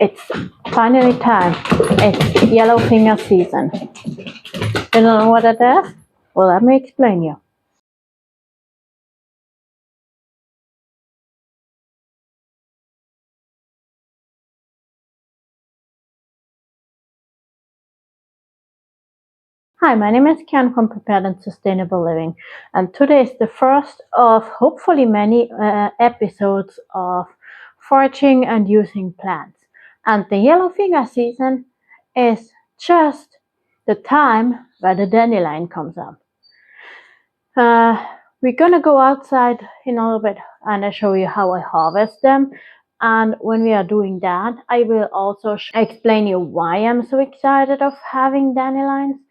It's finally time. It's yellow finger season. You don't know what it is? Well, let me explain you. Hi, my name is Kian from Prepared and Sustainable Living, and today is the first of hopefully many episodes of foraging and using plants. And the yellow finger season is just the time where the dandelion comes up. We're gonna go outside in a little bit and I'll show you how I harvest them. And when we are doing that, I will also explain you why I'm so excited of having dandelions.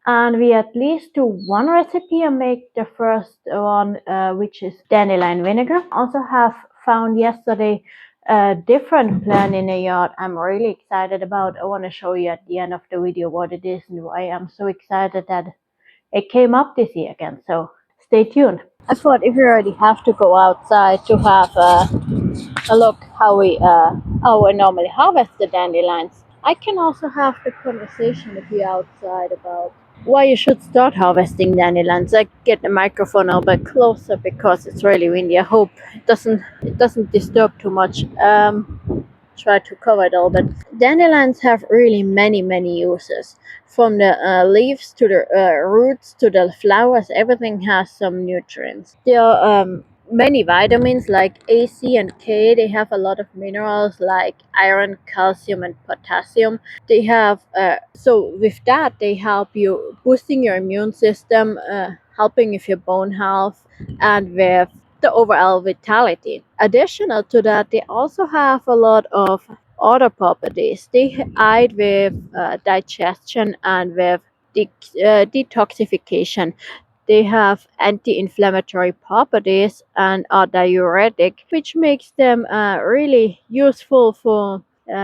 And we at least do one recipe and make the first one, which is dandelion vinegar. Also have found yesterday a different plant in the yard I'm really excited about. I want to show you at the end of the video what it is and why I'm so excited that it came up this year again. So stay tuned. I thought if you already have to go outside to have a look how we normally harvest the dandelions, I can also have the conversation with you outside about why you should start harvesting dandelions. I get the microphone a little bit closer because it's really windy. I hope it doesn't disturb too much. Try to cover it all, but dandelions have really many uses. From the leaves to the roots to the flowers, everything has some nutrients. There are many vitamins like A, C, and K. They have a lot of minerals like iron, calcium, and potassium. They have so with that they help you boosting your immune system, helping with your bone health, and with the overall vitality. Additional to that, they also have a lot of other properties. They aid with digestion and with detoxification. They have anti-inflammatory properties and are diuretic, which makes them really useful for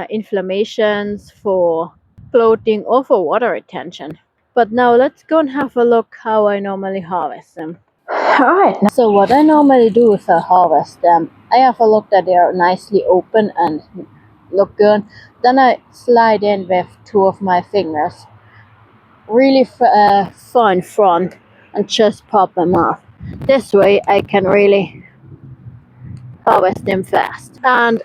inflammations, for bloating, or for water retention. But now let's go and have a look how I normally harvest them. Alright, so what I normally do is I harvest them. I have a look that they are nicely open and look good. Then I slide in with two of my fingers, really far in front, and just pop them off. This way I can really harvest them fast. And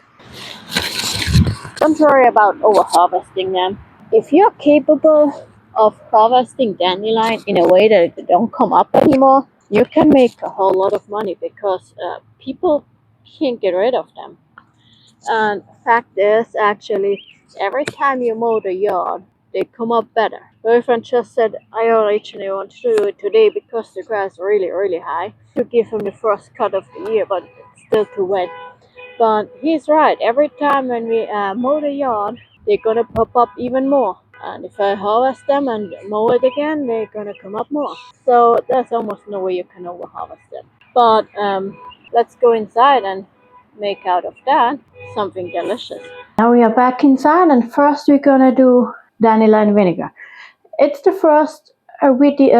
don't worry about over harvesting them. If you're capable of harvesting dandelion in a way that they don't come up anymore, you can make a whole lot of money because people can't get rid of them. And fact is, actually, every time you mow the yard, they come up better. My friend just said, I originally want to do it today because the grass is really high to give him the first cut of the year, but it's still too wet. But he's right. Every time when we mow the yard, they're gonna pop up even more. And if I harvest them and mow it again, they're gonna come up more. So there's almost no way you can over harvest them. But let's go inside and make out of that something delicious. Now we are back inside, and first we're gonna do dandelion vinegar. It's the first recipe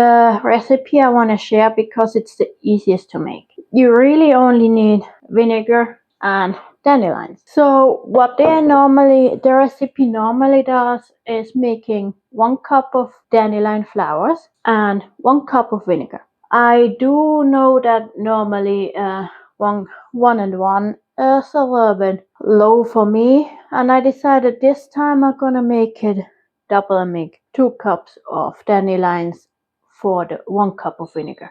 I want to share because it's the easiest to make. You really only need vinegar and dandelions. So what the recipe normally does is making 1 cup of dandelion flowers and 1 cup of vinegar. I do know that normally one and one is a little bit low for me, and I decided this time I'm gonna make it double and make 2 cups of dandelions for the 1 cup of vinegar.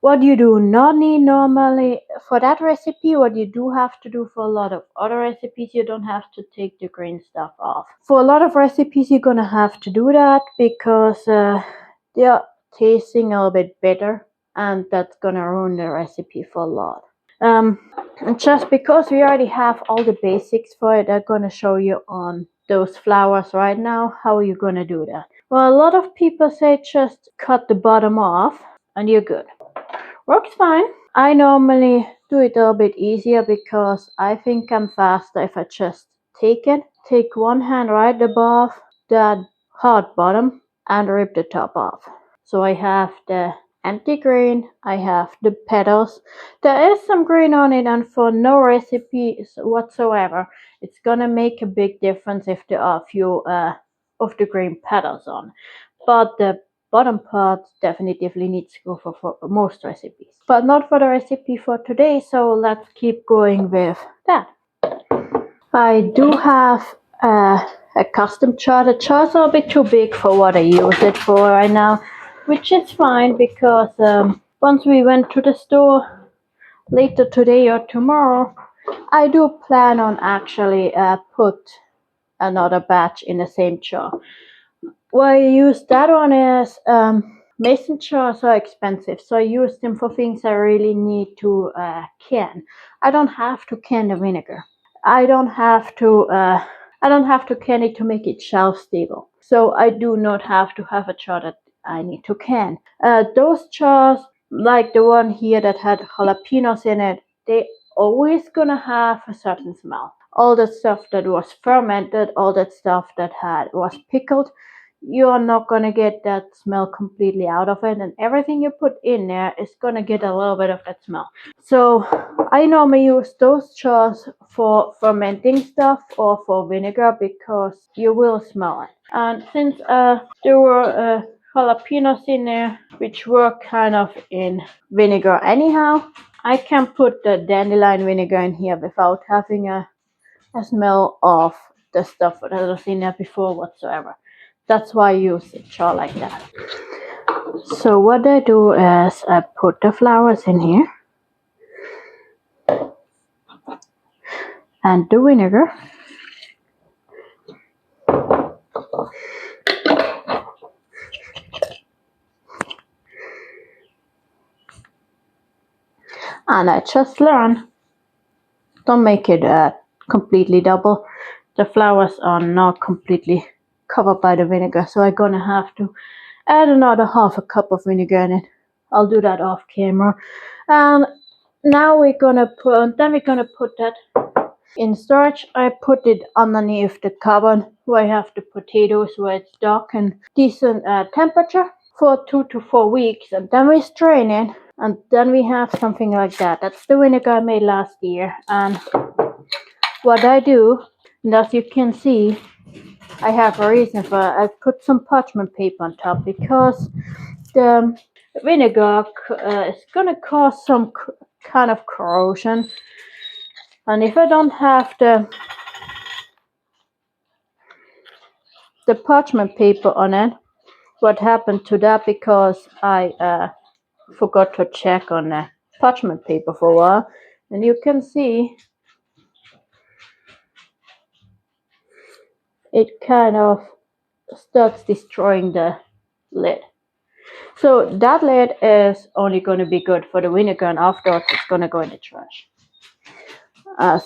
What you do not need normally for that recipe, what you do have to do for a lot of other recipes, you don't have to take the green stuff off. For a lot of recipes, you're gonna have to do that because they are tasting a little bit better, and that's gonna ruin the recipe for a lot. And just because we already have all the basics for it, I'm gonna show you on those flowers right now how you're gonna do that. Well, a lot of people say just cut the bottom off and you're good. Works fine. I normally do it a little bit easier because I think I'm faster if I just take one hand right above that hard bottom and rip the top off. So I have the anti-green. I have the petals. There is some green on it, and for no recipes whatsoever, it's gonna make a big difference if there are a few of the green petals on. But the bottom part definitely needs to go for most recipes. But not for the recipe for today, so let's keep going with that. I do have a custom jar. The jars are a bit too big for what I use it for right now, which is fine because once we went to the store later today or tomorrow, I do plan on actually put another batch in the same jar. Why I use that one is mason jars are expensive, so I use them for things I really need to can. I don't have to can the vinegar. I don't have to. I don't have to can it to make it shelf stable. So I do not have to have a jar that I need to can. Those jars, like the one here that had jalapenos in it, they always gonna have a certain smell. All the stuff that was fermented, all that stuff that was pickled, you are not gonna get that smell completely out of it, and everything you put in there is gonna get a little bit of that smell. So I normally use those jars for fermenting stuff or for vinegar because you will smell it. And since there were jalapenos in there, which were kind of in vinegar anyhow, I can put the dandelion vinegar in here without having a smell of the stuff that was in there before whatsoever. That's why I use a jar like that. So what I do is I put the flowers in here and the vinegar. And I just learned, don't make it completely double. The flowers are not completely covered by the vinegar, so I'm gonna have to add another half a cup of vinegar in it. I'll do that off camera. And now we're gonna put that in storage. I put it underneath the cupboard where I have the potatoes, where it's dark and decent temperature for 2 to 4 weeks, and then we strain it, and then we have something like that. That's the vinegar I made last year. And what I do, and as you can see, I have a reason for it. I put some parchment paper on top because the vinegar is gonna cause some kind of corrosion, and if I don't have the parchment paper on it, what happened to that, because I forgot to check on the parchment paper for a while, and you can see it kind of starts destroying the lid. So that lid is only going to be good for the vinegar, and afterwards it's going to go in the trash.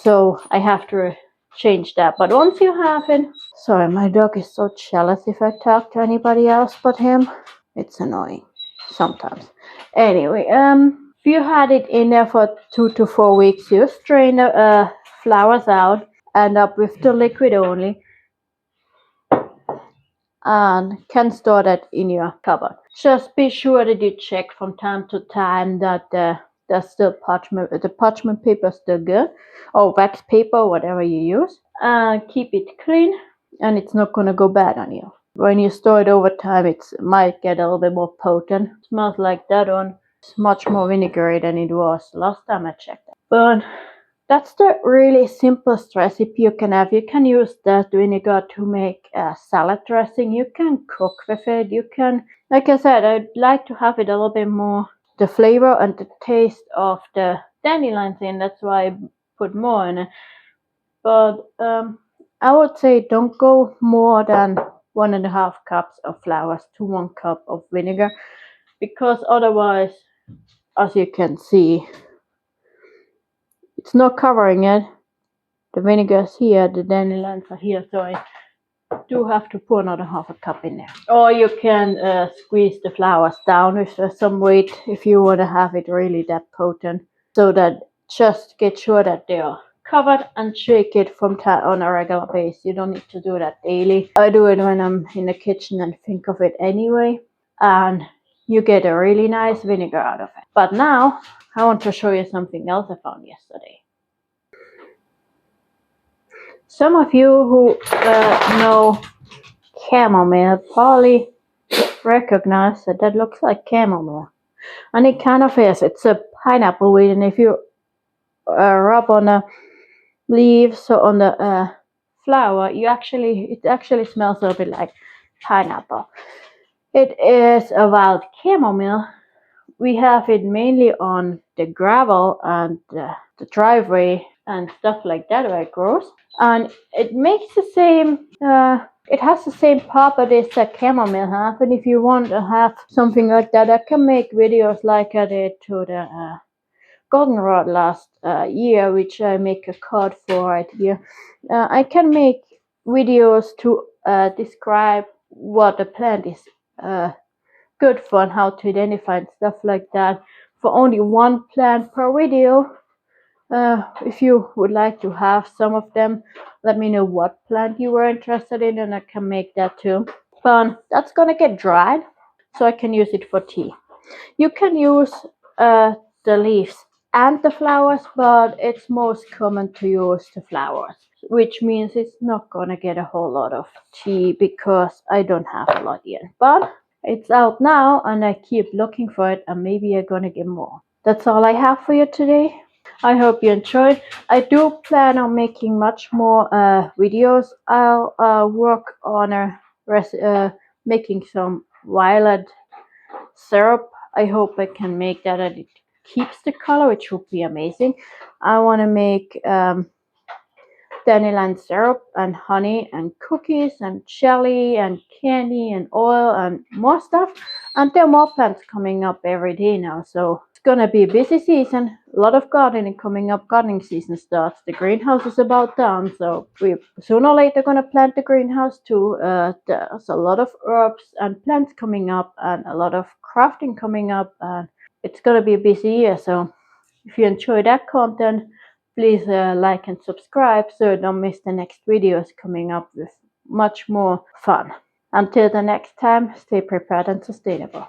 So I have to change that. But once you have it, sorry, my dog is so jealous if I talk to anybody else but him. It's annoying sometimes. Anyway, if you had it in there for 2 to 4 weeks, you strain the flowers out, end up with the liquid only, and can store that in your cupboard. Just be sure that you check from time to time that there's still the parchment paper is still good, or wax paper, whatever you use. Keep it clean, and it's not gonna go bad on you. When you store it over time, it might get a little bit more potent. It smells like that one. It's much more vinegary than it was last time I checked it. But that's the really simplest recipe you can have. You can use that vinegar to make a salad dressing. You can cook with it. You can, like I said, I'd like to have it a little bit more, the flavor and the taste of the dandelions in. That's why I put more in it. But I would say don't go more than 1.5 cups of flowers to 1 cup of vinegar, because otherwise, as you can see, it's not covering it. The vinegar is here, the dandelions are here, so I do have to pour another 1/2 cup in there. Or you can squeeze the flowers down with some weight if you want to have it really that potent, so that just get sure that they are covered, and shake it on a regular basis. You don't need to do that daily. I do it when I'm in the kitchen and think of it anyway. And you get a really nice vinegar out of it. But now I want to show you something else I found yesterday. Some of you who know chamomile probably recognize that that looks like chamomile. And it kind of is. It's a pineapple weed, and if you rub on the leaves or on the flower, it actually smells a bit like pineapple. It is a wild chamomile. We have it mainly on the gravel and the driveway and stuff like that where it grows. And it makes the same, it has the same properties that chamomile have. And if you want to have something like that, I can make videos like I did to the goldenrod last year, which I make a card for right here. I can make videos to describe what the plant is good for and how to identify and stuff like that for only one plant per video. If you would like to have some of them, let me know what plant you were interested in and I can make that too. But that's gonna get dried so I can use it for tea. You can use the leaves and the flowers, but it's most common to use the flowers, which means it's not gonna get a whole lot of tea because I don't have a lot yet. But it's out now and I keep looking for it and maybe I'm gonna get more. That's all I have for you today. I hope you enjoyed. I do plan on making much more videos. I'll work on making some violet syrup. I hope I can make that and it keeps the color, which would be amazing. I want to make dandelion syrup and honey and cookies and jelly and candy and oil and more stuff. And there are more plants coming up every day now, so it's gonna be a busy season. A lot of gardening coming up. Gardening season starts. The greenhouse is about done, so we sooner or later gonna plant the greenhouse too. There's a lot of herbs and plants coming up and a lot of crafting coming up, and it's gonna be a busy year. So if you enjoy that content, please like and subscribe so you don't miss the next videos coming up with much more fun. Until the next time, stay prepared and sustainable.